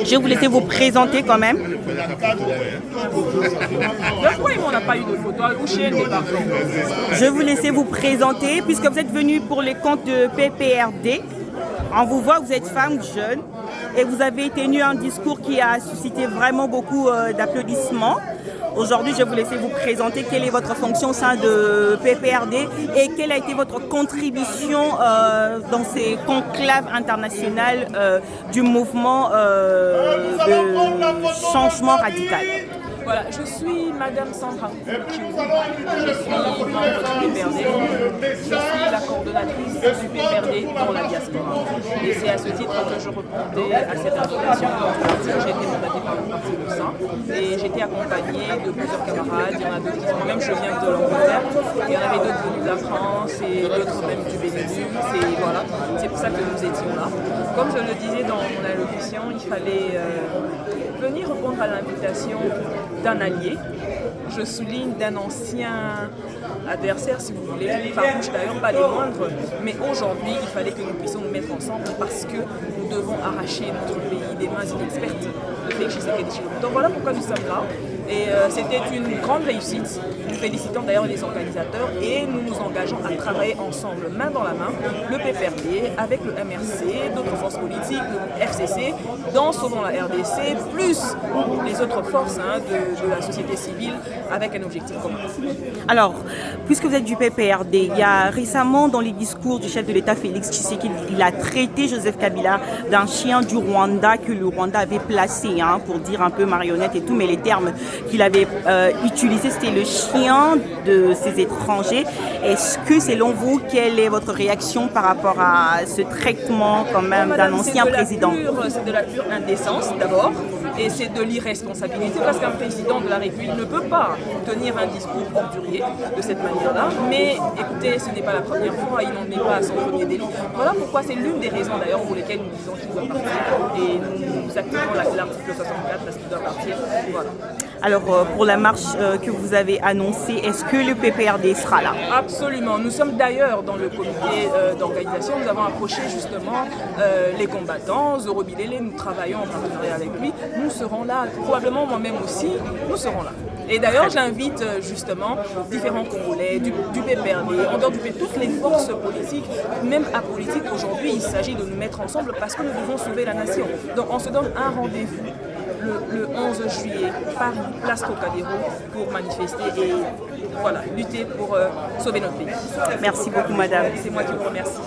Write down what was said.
Je vais vous laisser vous présenter quand même. Pourquoi on n'a pas eu de photo? Je vais vous laisser vous présenter puisque vous êtes venu pour les comptes de PPRD. On vous voit que vous êtes femme jeune et vous avez tenu un discours qui a suscité vraiment beaucoup d'applaudissements. Aujourd'hui, je vais vous laisser vous présenter quelle est votre fonction au sein de PPRD et quelle a été votre contribution dans ces conclaves internationales du mouvement de changement radical. Voilà, je suis Madame Sandra Kiou. Je suis membre du PPRD. Je suis la coordonnatrice du PPRD dans la diaspora. Et c'est à ce titre que je répondais à cette invitation. J'ai été mandatée par le parti au sein et j'ai été accompagnée de plusieurs camarades. Il y en a d'autres, moi-même je viens de l'Angleterre. Il y en avait d'autres venus de la France et d'autres même du Benelux. Et voilà, c'est pour ça que nous étions là. Comme je le disais dans mon allocution, il fallait venir répondre à l'invitation d'un allié, je souligne d'un ancien adversaire, si vous voulez, farouche d'ailleurs, pas les moindres, mais aujourd'hui, il fallait que nous puissions nous mettre ensemble parce que nous devons arracher notre pays des mains inexpertes de Félix Tshisekedi Tshilombo. Donc voilà pourquoi nous sommes là. Et c'était une grande réussite. Nous félicitons d'ailleurs les organisateurs et nous nous engageons à travailler ensemble, main dans la main, le PPRD avec le MRC, d'autres forces politiques, le FCC, dans Sauvons la RDC, plus les autres forces de la société civile avec un objectif commun. Alors, puisque vous êtes du PPRD, il y a récemment dans les discours du chef de l'État Félix Tshisekedi, il a traité Joseph Kabila d'un chien du Rwanda que le Rwanda avait placé, pour dire un peu marionnette et tout, mais les termes qu'il avait utilisés, c'était le chien de ces étrangers. Est-ce que, selon vous, quelle est votre réaction par rapport à ce traitement quand même d'un ancien président? C'est de la pure indécence d'abord. Et c'est de l'irresponsabilité parce qu'un président de la République ne peut pas tenir un discours ordurier de cette manière-là. Mais écoutez, ce n'est pas la première fois, il n'en est pas à son premier délit. Voilà pourquoi c'est l'une des raisons d'ailleurs pour lesquelles nous disons qu'il doit partir. Et nous activons l'article 64 parce qu'il doit partir. Voilà. Alors, pour la marche que vous avez annoncée, est-ce que le PPRD sera là? Absolument. Nous sommes d'ailleurs dans le comité d'organisation. Nous avons approché justement les combattants. Zoro Bilele, nous travaillons en partenariat avec lui. Nous serons là. Probablement moi-même aussi, nous serons là. Et d'ailleurs, j'invite justement différents Congolais, du PPRD, en dehors du toutes les forces politiques, même apolitiques. Aujourd'hui, il s'agit de nous mettre ensemble parce que nous devons sauver la nation. Donc, on se donne un rendez-vous le 11 juillet, Paris, place Trocadéro, pour manifester et voilà, lutter pour sauver notre pays. Merci beaucoup, madame. C'est moi qui vous remercie.